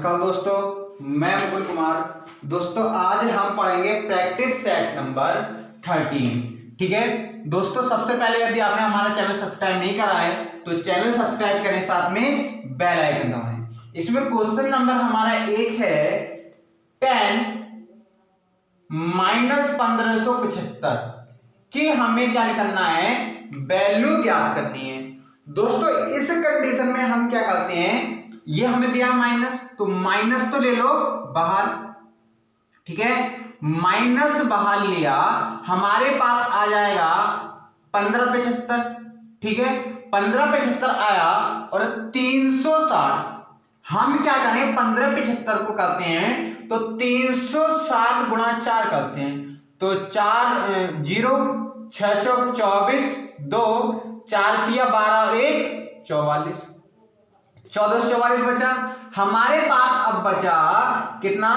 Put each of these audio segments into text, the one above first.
नमस्कार दोस्तों, मैं मुकुल कुमार। दोस्तों आज हम पढ़ेंगे प्रैक्टिस सेट नंबर 13। ठीक है दोस्तों, सबसे पहले यदि आपने हमारा चैनल सब्सक्राइब नहीं करा है तो चैनल सब्सक्राइब करें, साथ में बेल आइकन दबाएं। इसमें क्वेश्चन नंबर हमारा एक है 10 - 1575 कि हमें क्या करना है, वैल्यू ज्ञात करनी है। दोस्तों इस कंडीशन में हम क्या करते हैं, ये हमें दिया माइनस, तो माइनस तो ले लो बाहर। ठीक है, माइनस बाहर लिया, हमारे पास आ जाएगा 1575। ठीक है, 1575 आया और 360। हम क्या करें, 1575 को करते हैं तो 360 गुणा 4 करते हैं, तो 4 0 6 चौक 24, 2 4 तिया 12 और 1 44, 14 से 44 बचा। हमारे पास अब बचा कितना,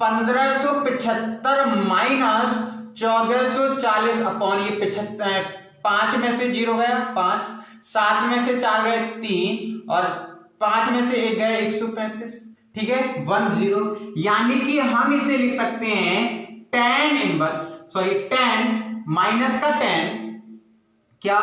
1575 माइनस 1440 अपॉन ये 75। 5 में से 0 गया 5, 7 में से 4 गए 3 और 5 में से 1 गए 135। ठीक है, 10, यानी कि हम इसे लिख सकते हैं 10 माइनस का 10, क्या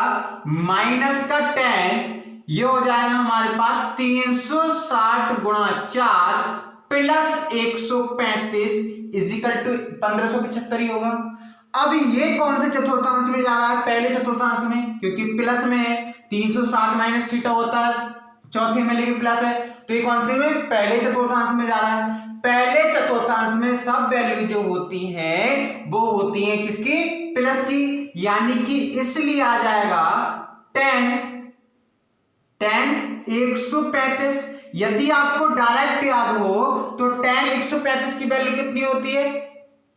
माइनस का 10, ये हो जाएगा हमारे पास 360 गुणा 4 प्लस 135 इजिकल टू 1575 ही होगा। अब ये कौन से चतुर्थांश में जा रहा है, पहले चतुर्थांश में, क्योंकि प्लस में है। 360 माइनस थीटा होता है चौथे में, लेकिन प्लस है, तो ये कौन से में, पहले चतुर्थांश में जा रहा है। पहले चतुर्थांश में सब वैल्यू जो होती है वो होती है किसकी, प्लस की, यानी कि इसलिए आ जाएगा 10 135। यदि आपको डायरेक्ट याद हो तो 10 135 की वैल्यू कितनी होती है,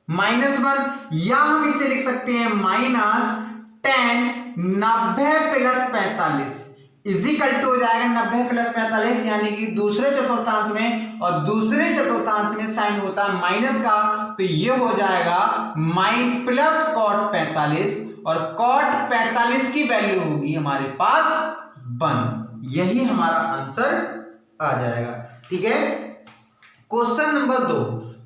-1, या हम इसे लिख सकते हैं -10 90 + 45 इजिकल टू हो जाएगा 90 + 45, यानी कि दूसरे चतुर्थांश में, और दूसरे चतुर्थांश में साइन होता है माइनस का, तो ये हो जाएगा प्लस cot 45, और cot 45 की वैल्यू होगी हमारे पास 1। यही हमारा आंसर आ जाएगा। ठीक है, क्वेश्चन नंबर 2।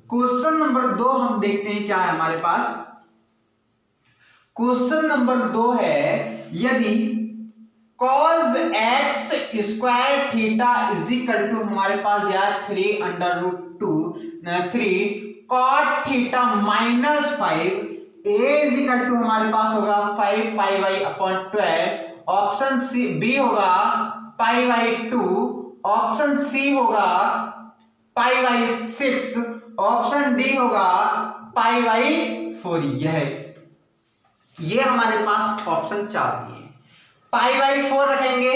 क्वेश्चन नंबर 2 हम देखते हैं क्या है हमारे पास। क्वेश्चन नंबर 2 है, यदि cos x square theta is equal to हमारे पास दिया 3√2 cot theta -5, a is equal to हमारे पास होगा 5 π/12, ऑप्शन सी बी होगा π/2, ऑप्शन सी होगा π/6, ऑप्शन डी होगा π/4। ये हमारे पास ऑप्शन 4 दिए। π/4 रखेंगे,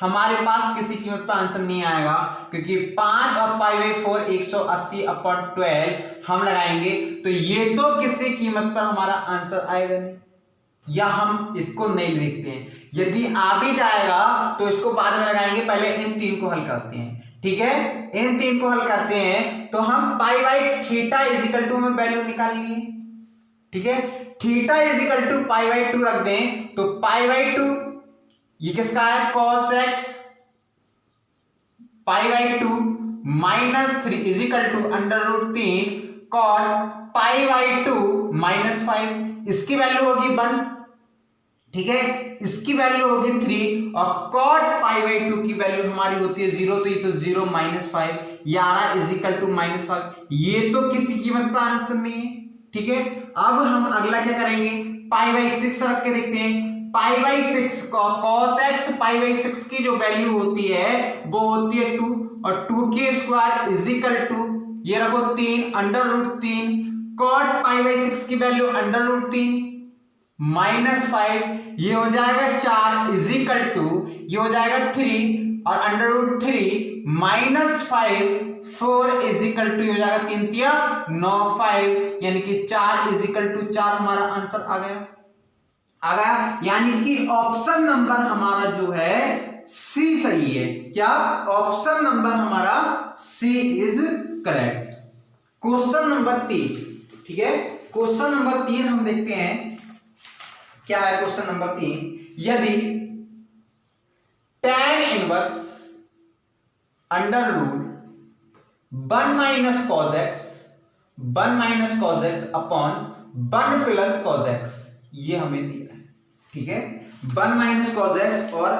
हमारे पास किसी कीमत पर आंसर नहीं आएगा, क्योंकि 5 और π/4 180/12 हम लगाएंगे तो ये तो किसी कीमत पर हमारा आंसर आएगा नहीं, या हम इसको नहीं देखते हैं। यदि आ भी जाएगा तो इसको बाद में लगाएंगे, पहले इन 3 को हल करते हैं। ठीक है, इन 3 को हल करते हैं तो हम π/θ इजिकल टू में वैल्यू निकाल लिए। ठीक है, थीटा इजिकल टू π/2 रख दें तो π/2 ये किसका है, cos x π/2 -3 is equal to √3 cot π/2 -5, इसकी वैल्यू होगी 1। ठीक है, इसकी वैल्यू होगी 3, और cot π/2 की वैल्यू हमारी होती है 0, तो ये तो 0 -5 11 इजिकल टू -5, ये तो किसी कीमत पर आंसर नहीं है। ठीक है, अब हम अगला क्या करेंगे, π/6 रख के देखते हैं। π/6 cos x π/6 की जो वैल्यू होती है वो होती है 2, और 2 की स्क्वायर इजिकल टू ये रखो 3 √3 cot π/6 की वैल्यू √3 -5, ये हो जाएगा 4 इजिकल टू ये हो जाएगा 3 और √3 -5 4 इजिकल टू हो जाएगा 3 तिया 9 5, यानी कि 4 इजिकल टू 4 हमारा आंसर आ गया। यानी कि ऑप्शन नंबर हमारा जो है सी सही है। क्या, ऑप्शन नंबर हमारा सी इज करेक्ट। Question number 3। ठीक है, क्वेश्चन नंबर 3 हम देखते हैं क्या है। क्वेश्चन नंबर 3, यदि tan inverse √, 1 minus cos x, 1 minus cos x upon 1 plus cos x, ये हमें दिया है, ठीक है। 1 माइनस कॉज एक्स और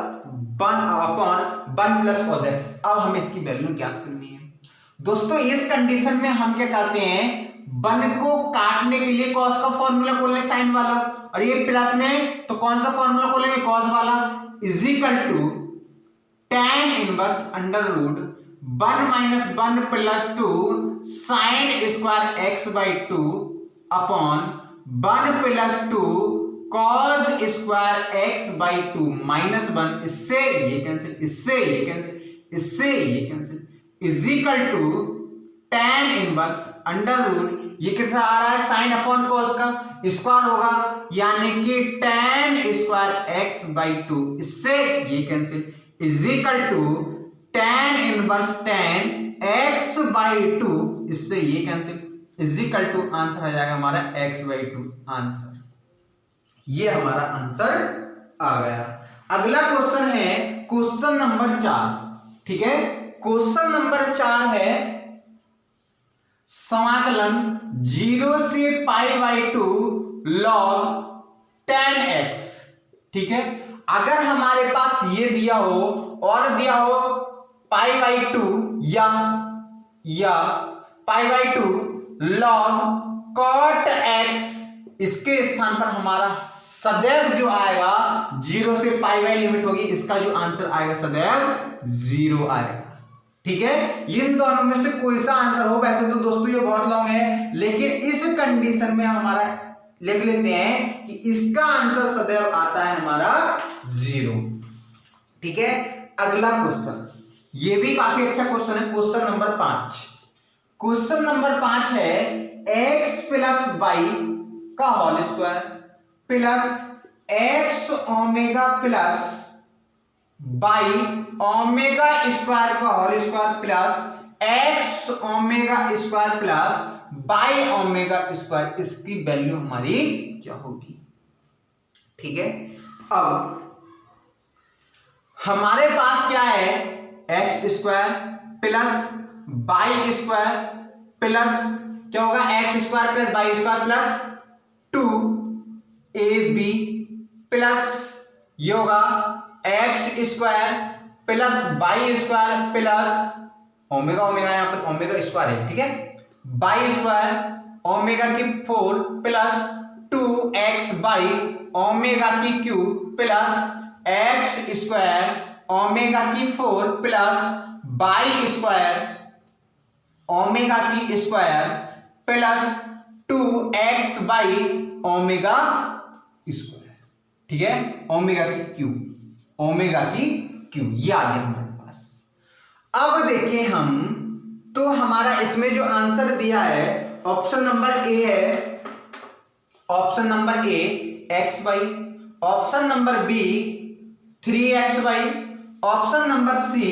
1 अपॉन 1 प्लस कॉज एक्स। अब हमें इसकी वैल्यू ज्ञात करनी है दोस्तों। इस कंडीशन में हम क्या करते हैं, 1 को काटने के लिए कॉस का फॉर्मूला खोलेंगे साइन वाला, और ये प्लस में तो कौन सा फॉर्मूला खोलेंगे, कॉस वाला, is equal to tan inverse under root 1 minus 1 plus 2 sine square X by 2 upon 1 plus 2 cos square X by 2 minus 1, इससे ये कैंसिल, इससे ये कैंसिल, इससे ये cancel, is equal to tan inverse under root, ये कितना आ रहा है, साइन अपॉन कॉस का स्क्वायर होगा, यानी कि tan स्क्वायर एक्स बाई 2, इससे ये cancel, is equal to tan inverse tan x by 2, इससे ये cancel, is equal to answer आ जाएगा हमारा x बाई 2 आंसर। ये हमारा आंसर आ गया। अगला क्वेश्चन है क्वेश्चन नंबर 4, ठीक है। क्वेश्चन नंबर 4 है समाकलन 0 से पाई बाई 2 log 10x, ठीक है। अगर हमारे पास ये दिया हो और दिया हो पाई बाई 2 या pi by 2 log cot x, इसके स्थान पर हमारा सदैव जो आएगा 0 से पाई बाई लिमिट होगी, इसका जो आंसर आएगा सदैव 0 आएगा, ठीक है। इन दोनों में से कोई सा आंसर हो, वैसे तो दोस्तों ये बहुत लॉन्ग है, लेकिन इस कंडीशन में हमारा लिख लेते हैं कि इसका आंसर सदैव आता है हमारा 0, ठीक है। अगला क्वेश्चन, ये भी काफी अच्छा क्वेश्चन है, क्वेश्चन नंबर 5। क्वेश्चन नंबर 5 है x प्लस वाई का whole square plus X omega plus by omega square का whole square plus X omega square plus by omega square, इसकी वैल्यू हमारी क्या होगी, ठीक है। अब हमारे पास क्या है, x square plus by square plus क्या होगा, x square plus by square plus 2ab plus ये होगा x square plus by square plus omega, omega यहां पर ओमेगा स्क्वायर है, ठीक है, बाई स्क्वायर ओमेगा की 4 प्लस 2x बाई ओमेगा की cube plus x square omega की 4 प्लस बाई स्क्वायर ओमेगा की square plus 2x by omega square, ठीक है, ओमेगा की क्यूब, ओमेगा की क्यूब, ये आ गया हमारे पास। अब देखें हम, तो हमारा इसमें जो आंसर दिया है ऑप्शन नंबर ए है, option number A X Y, option number B 3xy, option number C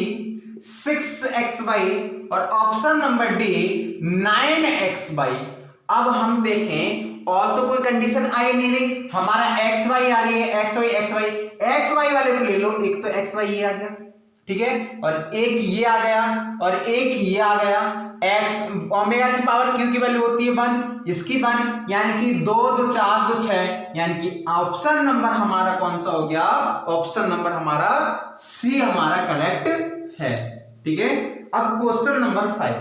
6xy और ऑप्शन नंबर डी 9xy। अब हम देखें और तो कोई कंडीशन आई नहीं रही, हमारा xy आ रही है, xy वाले को ले लो, एक तो xy ये आ गया, ठीक है, और एक ये आ गया और एक ये आ गया। x ओमेगा की पावर q की वैल्यू होती है 1, इसकी 1, यानी कि 2 2 4 2 6, यानी कि ऑप्शन नंबर हमारा कौन सा हो गया, ऑप्शन नंबर हमारा सी हमारा करेक्ट है, ठीक है। अब क्वेश्चन नंबर 5,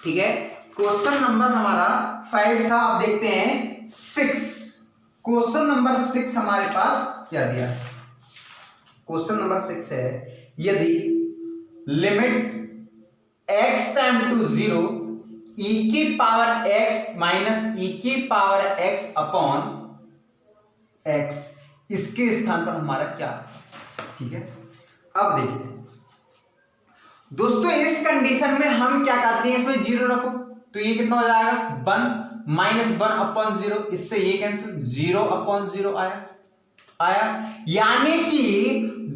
ठीक है, क्वेश्चन नंबर हमारा 5 था। अब देखते हैं 6, क्वेश्चन नंबर 6 हमारे पास क्या दिया है। क्वेश्चन नंबर 6 है, यदि limit x time to 0 e की पावर x माइनस e की पावर x अपॉन x, इसके स्थान पर हमारा क्या, ठीक है। अब देखते हैं दोस्तों, इस कंडीशन में हम क्या करते हैं, इसमें 0 रखो तो ये कितना हो जाएगा 1 माइनस 1 अपॉन 0, इससे ये कैंसिल, 0 अपॉन 0 आया, यानी कि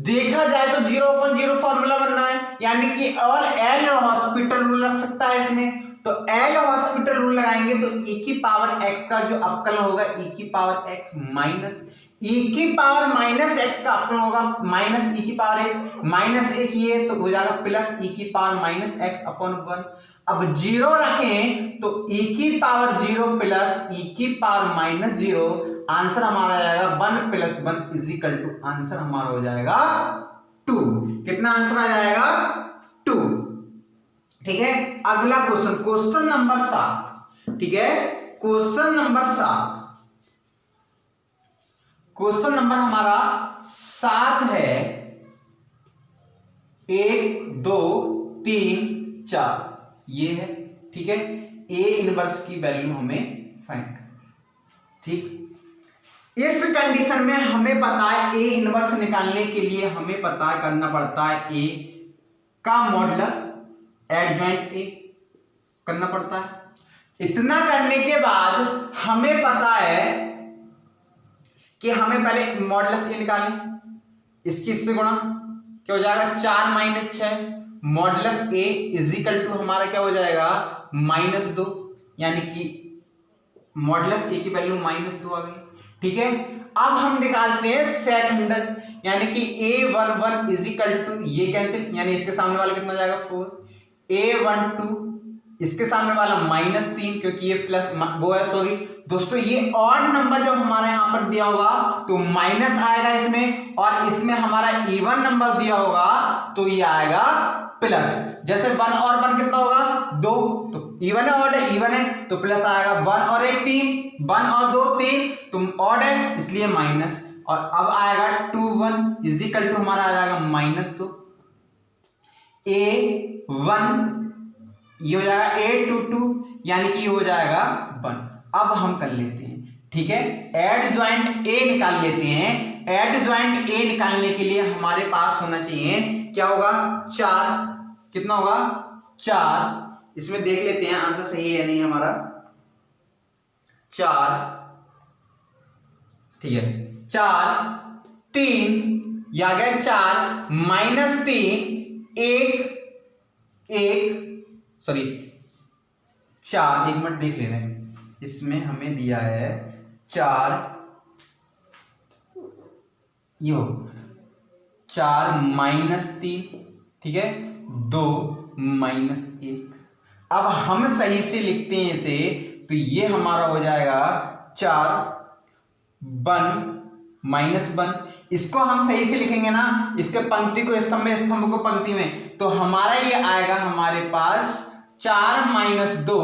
देखा जाए तो 0 अपॉन 0 फॉर्मूला बनना है, यानी कि ऑल एल हॉस्पिटल रूल लग सकता है इसमें, तो एल हॉस्पिटल रूल लगाएंगे तो e की पावर x का जो अवकलन होगा e की पावर x माइनस ई की पावर माइनस एक्स का अपना होगा माइनस ई की पावर एक्स, माइनस एक ये तो हो जाएगा प्लस ई की पावर माइनस एक्स अपॉन 1। अब जीरो रखें तो ई की पावर 0 प्लस ई की पावर माइनस 0, आंसर हमारा आ जाएगा 1 plus 1 is equal to, answer हमारा हो जाएगा 2। कितना आंसर आ जाएगा? 2। ठीक है, अगला क्वेश्चन, क्वेश्चन नंबर 7। ठीक है, क्वेश्चन नंबर 7, क्वेश्चन नंबर हमारा 7 है 1 2 3 4 ये है। ठीक है, ए इनवर्स की वैल्यू हमें फाइंड करनी। ठीक, इस कंडीशन में हमें पता है ए इनवर्स निकालने के लिए हमें पता करना पड़ता है ए का मॉडुलस एडजॉइंट ए करना पड़ता है। इतना करने के बाद हमें पता है कि हमें पहले मॉडुलस ए निकालें, इसकी इससे गुणा क्या हो जाएगा 4 minus 6, modulus A is equal to हमारा क्या हो जाएगा -2, यानी कि मॉडुलस ए की वैल्यू -2 आ गई। ठीक है, अब हम निकालते हैं सेकंडज, यानी कि a11 इज इक्वल टू ये कैंसिल, यानी इसके सामने वाला कितना जाएगा 4, a12 इसके सामने वाला -3 क्योंकि ये प्लस वो है, सॉरी दोस्तों ये ऑड नंबर जब हमारा यहां पर दिया होगा तो माइनस आएगा इसमें, और इसमें हमारा इवन नंबर दिया होगा तो ये आएगा प्लस। जैसे 1 और 1 कितना होगा 2, तो इवन है ऑड है, इवन है तो प्लस आएगा, 1 और 1 3, 1 और 2 3 तो ऑड है इसलिए माइनस, और अब आएगा 2 1 इज इक्वल टू हमारा आ जाएगा -2, a1 ये हो जाएगा a22 यानी कि ये हो जाएगा 1। अब हम कर लेते हैं, ठीक है, एड ज्वाइंट ए निकाल लेते हैं। एड ज्वाइंट ए निकालने के लिए हमारे पास होना चाहिए क्या होगा 4, कितना होगा 4, इसमें देख लेते हैं आंसर सही है नहीं हमारा 4, ठीक है 4 3 ये आ गया 4 -3 1 सॉरी 4, 1 मिनट देख लेना है, इसमें हमें दिया है 4 ये हो 4 -3, ठीक है 2 -1। अब हम सही से लिखते हैं इसे तो ये हमारा हो जाएगा 4 1 -1। इसको हम सही से लिखेंगे ना, इसके पंक्ति को स्तंभ में, स्तंभ को पंक्ति में, तो हमारा ये आएगा हमारे पास 4 -2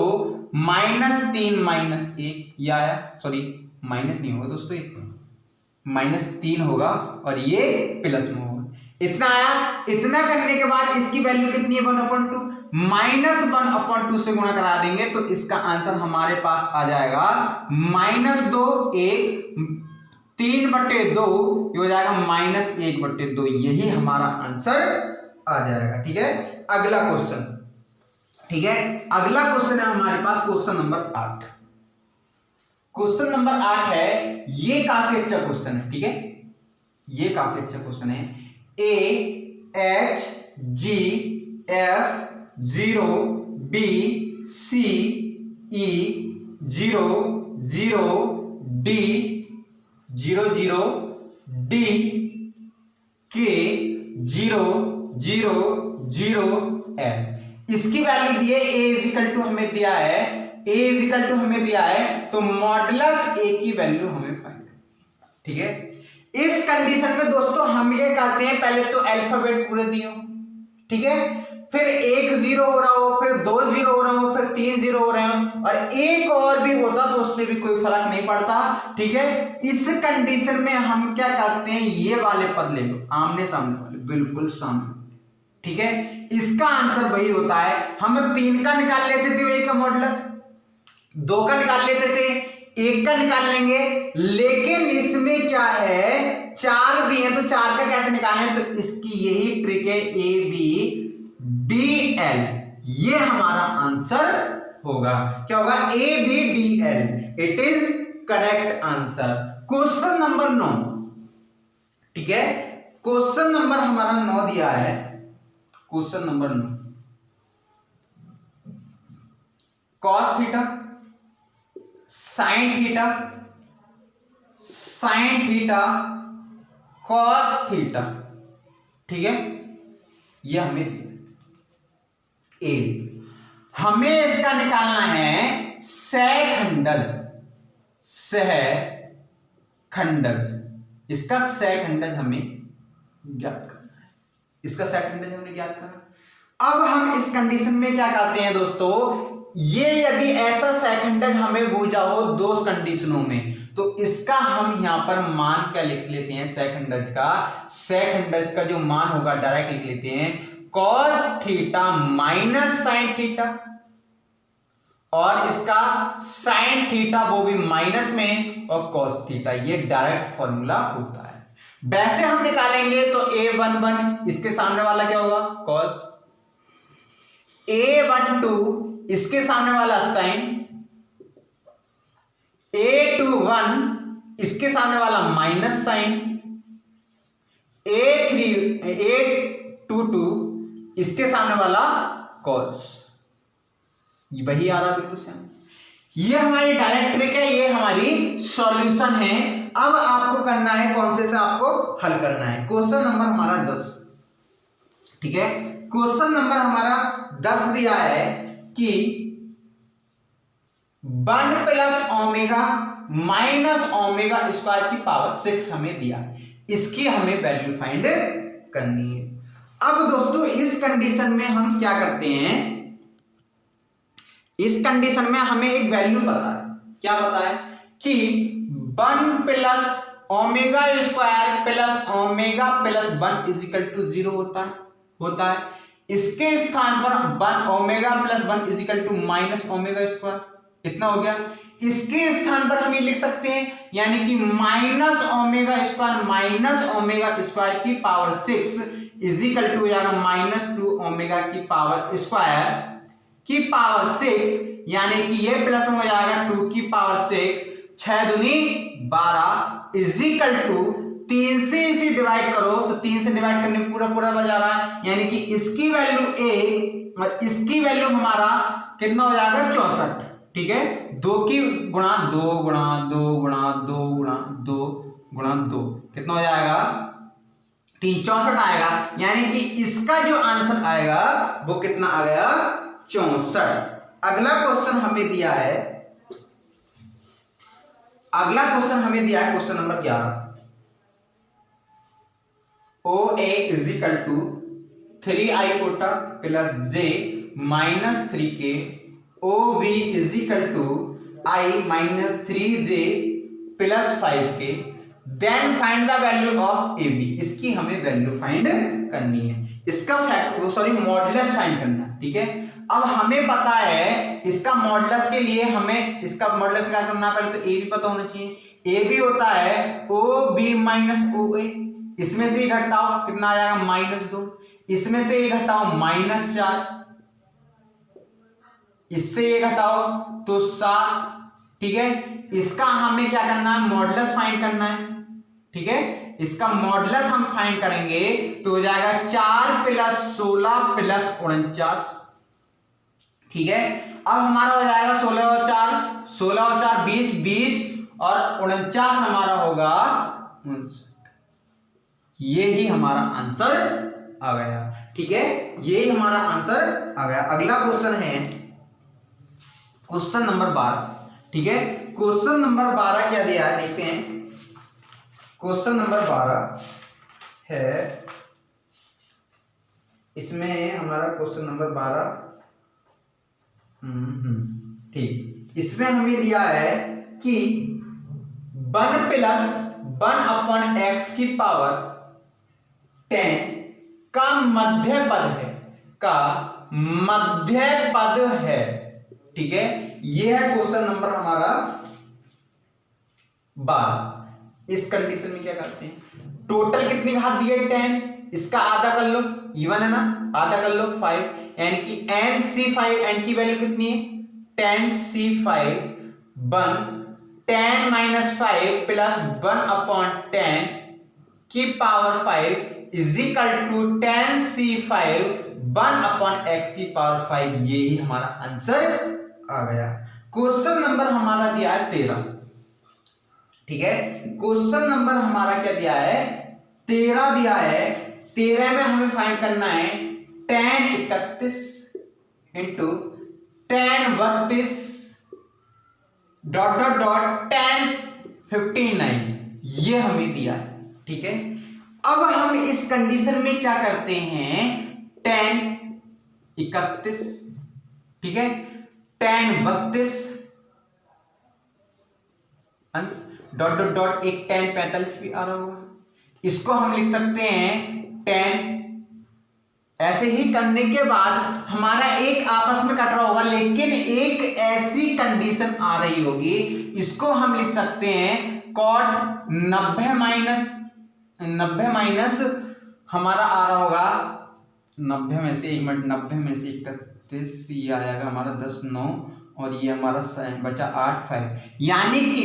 -3 -1 ये आया, सॉरी माइनस नहीं होगा दोस्तों, -3 होगा और ये प्लस में होगा, इतना आया। इतना करने के बाद इसकी वैल्यू कितनी है 1/2, -1/2 से गुणा करा देंगे तो इसका आंसर हमारे पास आ जाएगा -2 1 3/2 हो जाएगा -1/2, यही हमारा आंसर आ जाएगा। ठीक है, अगला क्वेश्चन, ठीक है अगला क्वेश्चन है हमारे पास क्वेश्चन नंबर 8। क्वेश्चन नंबर 8 है, ये काफी अच्छा क्वेश्चन है, ठीक है ये काफी अच्छा क्वेश्चन है। AHGF 0 B C E 0 0 D 0 0 D K 0 0 0 L, इसकी वैल्यू दी है। a इज इक्वल टू हमें दिया है, a इज इक्वल टू हमें दिया है तो मॉडुलस a की वैल्यू हमें फाइंड करनी है। ठीक है, इस कंडीशन में दोस्तों हम ये करते हैं, पहले तो अल्फाबेट पूरे दिए हो, ठीक है, फिर 1 0 हो रहा हो, फिर 2 0 हो रहा हो, फिर 3 0 हो रहे हो, और एक और भी होता तो उससे भी कोई फर्क नहीं पड़ता। ठीक है, इस कंडीशन में हम क्या करते हैं, ये वाले पद ले लो आमने सामने वाले, बिल्कुल सामने, ठीक है, इसका आंसर वही होता है। हम 3 का निकाल लेते थे a का मॉडुलस, 2 का निकाल लेते थे, 1 का निकाल लेंगे, लेकिन इसमें क्या है 4 दिए तो 4 का कैसे निकालें, तो इसकी यही ट्रिक है, ABDL, ये हमारा आंसर होगा। क्या होगा ABDL, it is correct answer. Question number 9, ठीक है क्वेश्चन नंबर हमारा 9 दिया है, question number 9, cos theta sine theta sine theta cos theta, ठीक है, ये हमें ए। हमें इसका निकालना है सेकंडज, इसका सेकंडज हमें ज्ञात करना है, इसका सेकंडज हमने ज्ञात करना। अब हम इस कंडीशन में क्या करते हैं दोस्तों, ये यदि ऐसा सेकंडज हमें बूझा हो दो कंडीशनों में, तो इसका हम यहां पर मान क्या लिख लेते हैं, सेकंडज का जो मान होगा डायरेक्ट लिख लेते हैं cos theta minus sine theta, और इसका साइन थीटा वो भी माइनस में, और कॉस थीटा, ये डायरेक्ट फॉर्मूला होता है। वैसे हम निकालेंगे तो a11 इसके सामने वाला क्या होगा कॉस, a12 इसके सामने वाला साइन, a21 इसके सामने वाला माइनस साइन, a22 इसके सामने वाला कॉस, ये वही आ रहा बिल्कुल सेम। ये हमारी डायरेक्ट ट्रिक है, ये हमारी सॉल्यूशन है। अब आपको करना है कौन से आपको हल करना है, क्वेश्चन नंबर हमारा 10, ठीक है। क्वेश्चन नंबर हमारा 10 दिया है कि 1 plus omega minus omega square की पावर 6 हमें दिया, इसकी हमें वैल्यू फाइंड करनी है। अब दोस्तों इस कंडीशन में हम क्या करते हैं, इस कंडीशन में हमें एक वैल्यू पता है, क्या पता है कि 1 plus omega square plus omega plus 1 is equal to 0 होता है। इसके स्थान पर 1 ओमेगा plus 1 is equal to minus omega square, इतना हो गया। इसके स्थान पर हम ये लिख सकते हैं, यानी कि माइनस ओमेगा स्क्वायर की पावर 6 इज इक्वल टू हो जाएगा -2 ओमेगा की पावर स्क्वायर की पावर 6, यानी कि ये प्लस में हो जाएगा 2 की पावर 6, 6 दूनी 12 इज इक्वल टू 3 से इसे डिवाइड करो तो 3 से डिवाइड करने में पूरा बजा रहा है, यानी कि इसकी वैल्यू a और इसकी वैल्यू हमारा कितना हो जाएगा 64, ठीक है। 2 की गुणा 2 गुणा 2 गुणा 2 गुणा 2 गुणा 2 कितना हो जाएगा 3, 64 आएगा, यानी कि इसका जो आंसर आएगा वो कितना आ गया 64। अगला क्वेश्चन हमें दिया है, question number 11, OA is equal to 3 आइकोटा plus j minus 3k, OB is equal to I minus 3j plus 5k, then find the value of AB, इसकी हमें वैल्यू फाइंड करनी है, इसका मॉडुलस फाइंड करना है, ठीक है। अब हमें पता है इसका मॉडुलस के लिए हमें इसका मॉडुलस क्या करना है, पहले तो ए भी पता होना चाहिए। ए भी होता है OB माइनस OA, इसमें से घटाओ कितना आ जाएगा -2, इसमें से ये घटाओ -4, इससे ये घटाओ तो 7, ठीक है। इसका हमें क्या करना है मॉडुलस फाइंड करना है, ठीक है। इसका मॉडुलस हम फाइंड करेंगे तो हो जाएगा 4 प्लस 16 प्लस 49, ठीक है। अब हमारा हो जाएगा 16 और 4 20 20 और 49 हमारा होगा 59, ये ही हमारा आंसर आ गया, ठीक है। ये ही हमारा आंसर आ गया। अगला क्वेश्चन है क्वेश्चन नंबर 12, ठीक है। क्वेश्चन नंबर 12 क्या दिया है देखते हैं। क्वेश्चन नंबर 12 है, इसमें हमारा क्वेश्चन नंबर 12 ठीक, इसमें हमें दिया है कि 1 प्लस 1 अपॉन x की पावर 10 का मध्य पद है, ठीक है। यह है क्वेश्चन नंबर हमारा 12। इस कंडीशन में क्या करते हैं, टोटल कितनी घात दी है 10, इसका आधा कर लो, इवन है ना, आधा कर लो 5, यानी कि NC5, n की वैल्यू कितनी है 10C5 1 10 माइनस 5 प्लस 1 अपॉन 10 की power 5 is equal to 10C5 1 upon x की पावर 5, ये ही हमारा आंसर आ गया। क्वेश्चन नंबर हमारा दिया है 13, ठीक है। क्वेश्चन नंबर हमारा क्या दिया है, 13 दिया है। 13 में हमें फाइंड करना है tan 31 into tan 32 dot dot dot tan 59, ये हमें दिया है। ठीक है, अब हम इस कंडीशन में क्या करते हैं, tan 31, ठीक है, tan 32 अंश डॉट डॉट डॉट एक tan 45 भी आ रहा होगा, इसको हम लिख सकते हैं tan। ऐसे ही करने के बाद हमारा एक आपस में कट रहा होगा, लेकिन एक ऐसी कंडीशन आ रही होगी, इसको हम लिख सकते हैं cot 90 माइनस हमारा आ रहा होगा 90 में से 1 मिनट 90 में से 31, ये आएगा हमारा 10 9 और ये हमारा बचा 8 5, यानी कि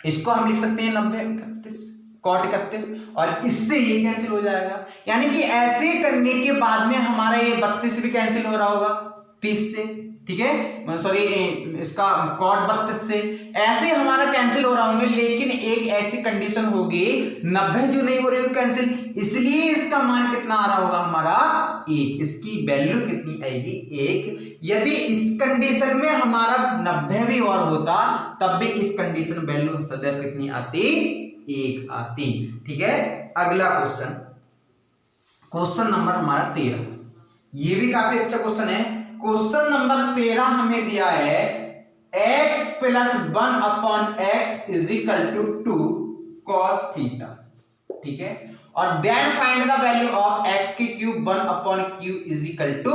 इसको हम लिख सकते हैं 90 31 cot 31 और इससे ये कैंसिल हो जाएगा, यानी कि ऐसे करने के बाद में हमारा ये 32 भी कैंसिल हो रहा होगा 30 से, ठीक है, सॉरी इसका cot 32 से, ऐसे हमारा कैंसिल हो रहा होंगे। लेकिन एक ऐसी कंडीशन होगी 90 जो नहीं हो रही होगी कैंसिल, इसलिए इसका मान कितना आ रहा होगा हमारा 1, इसकी वैल्यू कितनी आएगी 1। यदि इस कंडीशन में हमारा 90 भी और होता तब भी इस कंडीशन वैल्यू सदैव कितनी आती, 1 आती। ठीक है, अगला क्वेश्चन, क्वेश्चन नंबर हमारा 13, ये भी काफी अच्छा क्वेश्चन है। क्वेश्चन नंबर 13 हमें दिया है x plus 1 upon x is equal to 2 cos theta, ठीक है, और then find the value of x की cube 1 upon cube is equal to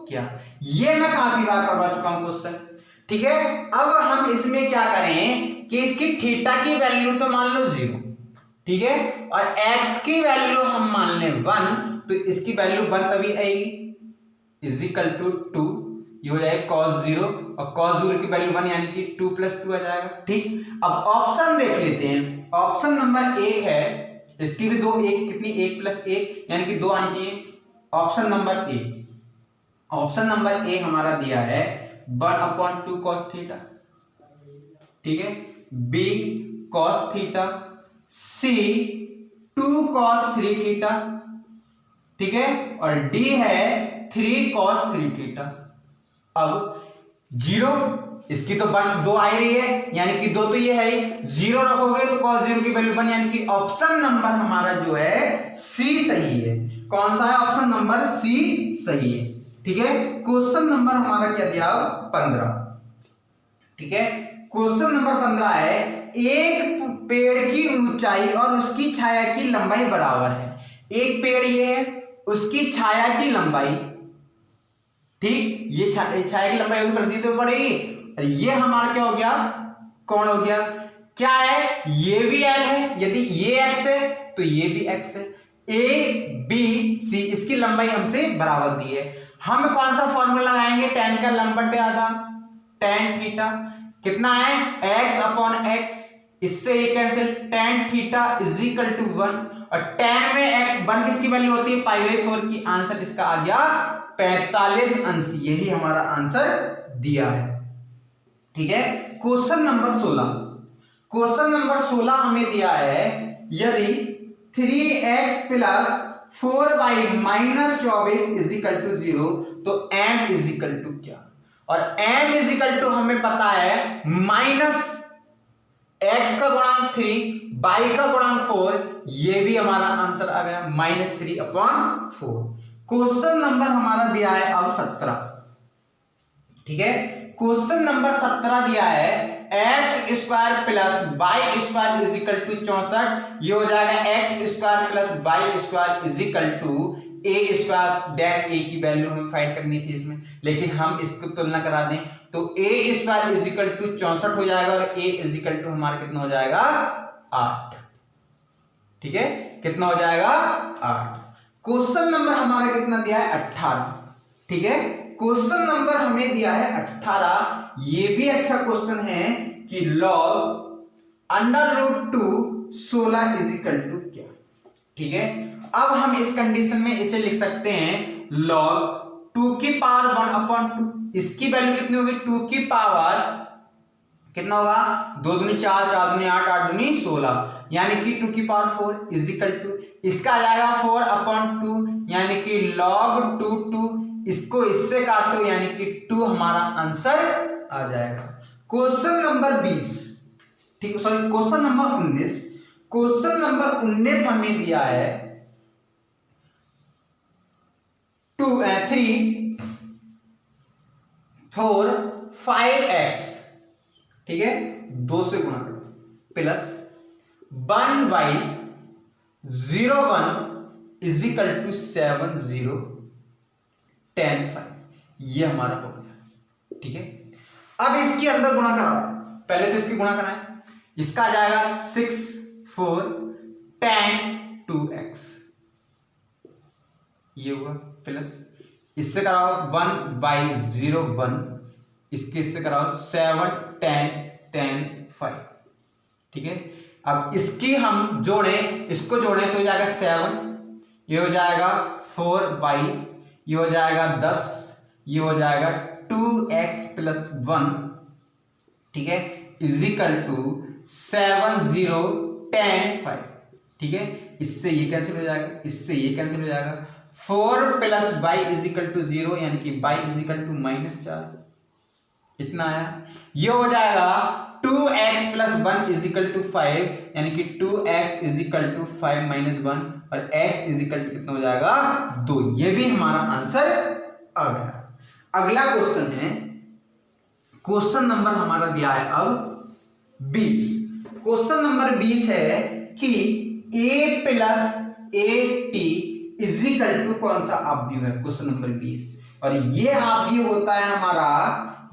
क्या। ये मैं काफी बार करवा चुका हूं क्वेश्चन, ठीक है। अब हम इसमें क्या करें कि इसकी थीटा की वैल्यू तो मान लो 0, ठीक है, और x की वैल्यू हम मान लें 1, तो इसकी वैल्यू 1 तभी आएगी इज इक्वल टू 2, ये हो जाएगा cos 0 और cos 0 की वैल्यू 1 यानी कि 2 + 2 आ जाएगा। ठीक, अब ऑप्शन देख लेते हैं। ऑप्शन नंबर 1 है, इसकी भी 2 1 कितनी 1 + 1 यानी कि 2 आनी चाहिए। ऑप्शन नंबर ए, ऑप्शन नंबर ए हमारा दिया है 1/2 cos थीटा, ठीक है, बी cos थीटा, सी 2 cos 3 थीटा, ठीक है, और डी है 3 cos 3 थीटा। अब 0, इसकी तो 2 आ रही है यानी कि 2 तो ये है ही, 0 रखोगे तो cos 0 की वैल्यू 1 यानी कि ऑप्शन नंबर हमारा जो है सी सही है। कौन सा है, ऑप्शन नंबर सी सही है। ठीक है, क्वेश्चन नंबर हमारा क्या दिया 15, ठीक है, क्वेश्चन नंबर 15 है एक पेड़ की ऊंचाई और उसकी छाया की लंबाई बराबर है। एक पेड़ ये है, उसकी छाया की लंबाई, ठीक, ये छाया की लंबाई होगी प्रतीत में पड़ेगी, और ये हमारा क्या हो गया, कौन हो गया, क्या है, ये भी l है, यदि ये x है तो ये भी x है, a b c इसकी लंबाई हमसे बराबर दी है। हम कौन सा फॉर्मूला लगाएंगे, tan का लंबा आधा tan थीटा कितना है x/x, इससे ये cancel, tan theta is equal to 1, और tan में 1 किसकी वैल्यू होती है π/4 की। आंसर इसका आ गया 45 अंश, यही हमारा आंसर दिया है। ठीक है, क्वेश्चन नंबर 16, क्वेश्चन नंबर 16 हमें दिया है यदि 3x + 4y - 24 is equal to 0 तो m इज इक्वल टू क्या, और m इज इक्वल टू हमें पता है माइनस x का गुणांक 3 y का गुणांक 4, ये भी हमारा आंसर आ गया -3/4। क्वेश्चन नंबर हमारा दिया है अब 17, ठीक है, क्वेश्चन नंबर 17 दिया है x² + y² is equal to 64, ये हो जाएगा x² + y² is equal to a²। That a की वैल्यू हमें फाइंड करनी थी इसमें, लेकिन हम इसको तुलना करा दें तो a² इज इक्वल टू 64 हो जाएगा और a इज इक्वल टू हमारा कितना हो जाएगा 8। ठीक है, कितना हो जाएगा 8। क्वेश्चन नंबर हमारा कितना दिया है 18। ठीक है, क्वेश्चन नंबर हमें दिया है 18। ये भी अच्छा क्वेश्चन है कि log √2 16 इज इक्वल टू क्या। ठीक है, अब हम इस कंडीशन में इसे लिख सकते हैं log 2 की पावर 1/2, इसकी वैल्यू कितनी होगी 2 की पावर कितना होगा, 2 दूनी 4, 4 दूनी 8, 8 दूनी 16, यानी कि 2 की पावर 4 इज इक्वल टू, इसका आ जाएगा 4/2 यानी कि log 2, इसको इससे काटो यानी कि 2 हमारा आंसर आ जाएगा। क्वेश्चन नंबर 20, ठीक है, sorry question number 19, question number 19 हमें दिया है 3, 4, 5x, ठीक है, 2 से गुणा करो, प्लस 1/0 1 इज इक्वल टू 7 0 10 5, ये हमारा हो गया। ठीक है, अब इसके अंदर गुणा कराओ, पहले तो इसकी गुणा कराएं, इसका आ जाएगा 6 4 10 2x, ये हुआ, प्लस इससे कराओ 1/0 1, इसके इससे कराओ 7 10 10 5, ठीक है। अब इसकी हम जोड़ें, इसको जोड़ें तो हो जाएगा 7, ये हो जाएगा 4/, ये हो जाएगा 10, ये हो जाएगा 2x + 1, ठीक है, इज इक्वल टू 7 0 10 5, ठीक है। इससे ये कैंसिल हो जाएगा, इससे ये कैंसिल हो जाएगा, 4 + y इज इक्वल टू 0 यानी कि y इज इक्वल टू -4, इतना आया। ये हो जाएगा 2x + 1 इज इक्वल टू 5 यानी कि 2x इज इक्वल टू 5 - 1 और x इज इक्वल टू कितना हो जाएगा 2, ये भी हमारा आंसर आ गया। अगला क्वेश्चन है, क्वेश्चन नंबर हमारा दिया है अब 20। क्वेश्चन नंबर 20 है कि a + at is equal to कौन सा अवयव है, क्वेश्चन नंबर 20, और ये अवयव होता है हमारा,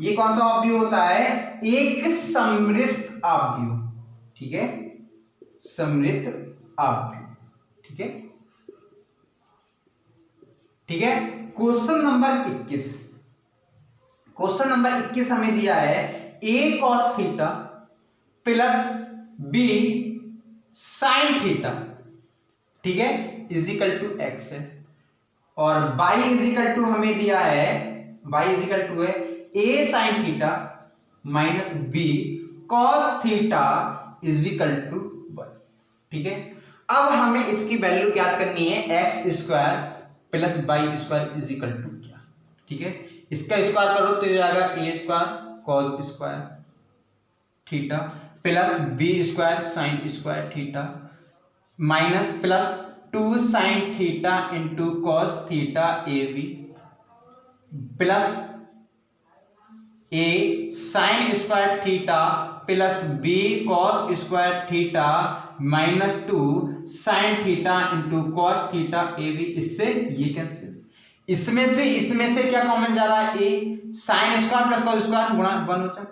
ये कौन सा अवयव होता है, एक समृद्ध अवयव, ठीक है, समृद्ध अवयव, ठीक है, ठीक है। क्वेश्चन नंबर 21, क्वेश्चन नंबर 21 हमें दिया है a cos theta plus b sin theta, ठीक है, इज इक्वल टू x है, और y इज इक्वल टू हमें दिया है, y इज इक्वल टू है a sin theta minus b cos theta is equal to 1, ठीक है। अब हमें इसकी वैल्यू ज्ञात करनी है, x² plus y² is equal to क्या, ठीक है। इसका स्क्वायर करो तो हो जाएगा a² cos² theta plus b² sin² theta minus plus 2 sin theta into cos theta ab plus a sin² theta plus b cos² theta minus 2 sin theta into cos theta ab, इससे ये cancel, इसमें से क्या common जा रहा है, a sin² plus cos² गुणा 1 होता है,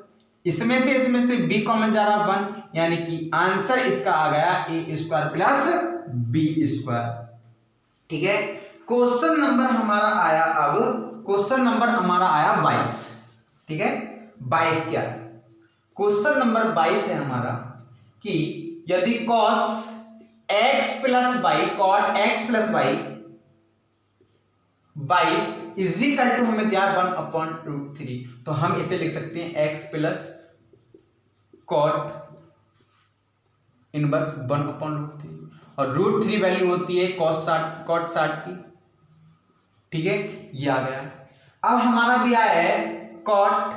इसमें से b कॉमन जा रहा है 1, यानी कि आंसर इसका आ गया a² प्लस b², ठीक है। क्वेश्चन नंबर हमारा आया, अब क्वेश्चन नंबर हमारा आया 22, ठीक है। 22 क्या है, क्वेश्चन नंबर 22 है हमारा कि यदि cos x + y cot x + y is equal to हमें दिया 1/√3, तो हम इसे लिख सकते हैं x प्लस cot इनवर्स 1/√3, और √3 वैल्यू होती है cot 60 की, ठीक है, ये आ गया। अब हमारा दिया है cot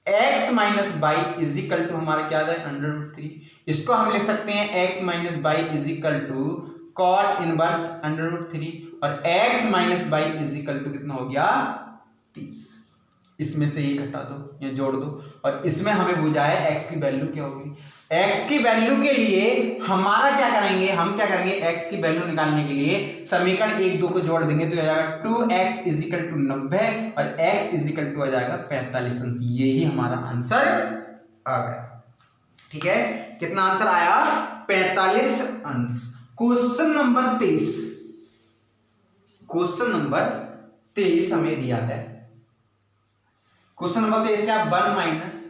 x - y is equal to हमारा क्या है √3, इसको हम लिख सकते हैं x - y is equal to cot inverse √3, और x - y is equal to कितना हो गया 30, इसमें से ये घटा दो या जोड़ दो, और इसमें हमें पूछा है x की वैल्यू क्या होगी। x की वैल्यू के लिए हमारा क्या करेंगे, हम क्या करेंगे, x की वैल्यू निकालने के लिए समीकरण 1 2 को जोड़ देंगे तो आ जाएगा 2x इज इक्वल टू 90 और x इज इक्वल टू आ जाएगा 45 अंश, यही हमारा आंसर आ गया, ठीक है। कितना आंसर आया 45 अंश। क्वेश्चन नंबर 23, क्वेश्चन नंबर 23 हमें दिया है, क्वेश्चन नंबर 23 क्या, 1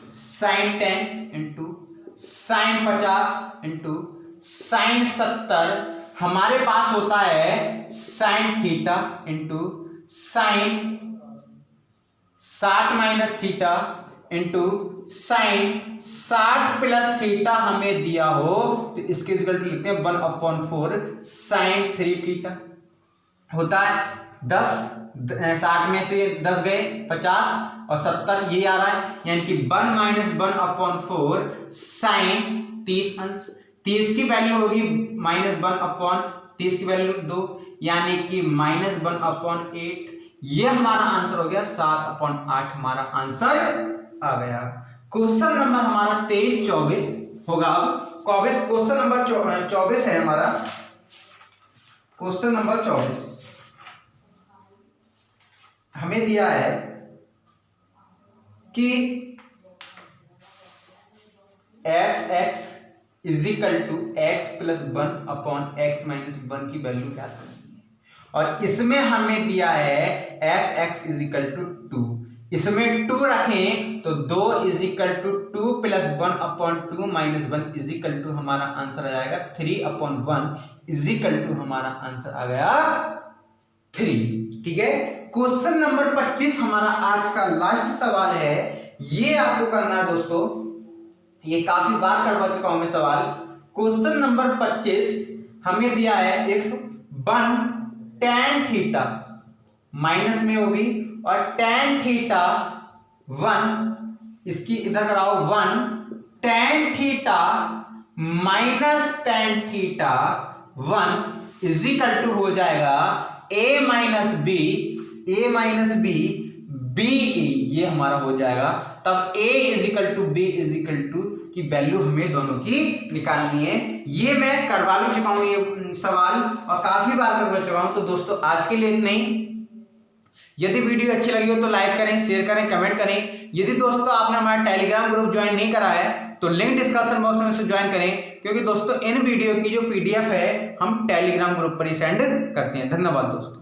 - sin 10 into sin 50 into sin 70, हमारे पास होता है sin theta into sin 60 - theta into sine 60 plus theta हमें दिया हो तो इसके इक्वल टू लिखते हैं 1/4 साइन 3 थीटा होता है 10। 60 में से 10 गए 50 और 70 ये आ रहा है, यानी कि 1 माइनस 1/4 साइन 30 अंश। 30 की वैल्यू होगी -1/30 की वैल्यू 2, यानी कि -1/8। ये हमारा आंसर हो गया 7/8 हमारा आंसर आ गया। क्वेश्चन नंबर हमारा 23-24 होगा। क्वेश्चन नंबर 24 है हमारा। क्वेश्चन नंबर 24 हमें दिया है कि f(x) = x + 1/x - 1 की वैल्यू क्या करनी है, और इसमें हमें दिया है f(x) = 2। इसमें 2 रखें तो 2 = 2 + 1/2 - 1 = हमारा आंसर आ जाएगा 3/1 = हमारा आंसर आ गया 3। ठीक है। क्वेश्चन नंबर 25 हमारा आज का लास्ट सवाल है। ये आपको करना है दोस्तों, ये काफी बार करवा चुका हूं मैं सवाल। क्वेश्चन नंबर 25 हमें दिया है इफ 1 tan थीटा माइनस में होगी और tan थीटा 1 इसकी इधर कराओ 1 tan theta minus tan theta 1 is equal to हो जाएगा a माइनस बी बी ये हमारा हो जाएगा। तब a is equal to B is equal to की वैल्यू हमें दोनों की निकालनी है। ये मैं करवा भी चुका हूं ये सवाल और काफी बार करवा चुका हूं। तो दोस्तों आज के लिए इतना ही। यदि वीडियो अच्छी लगी हो तो लाइक करें, शेयर करें, कमेंट करें। यदि दोस्तों आपने हमारा टेलीग्राम ग्रुप ज्वाइन नहीं करा है तो लिंक डिस्क्रिप्शन बॉक्स में से ज्वाइन करें, क्योंकि दोस्तों इन वीडियो की जो PDF है हम टेलीग्राम ग्रुप पर ही सेंड करते हैं। धन्यवाद दोस्तों।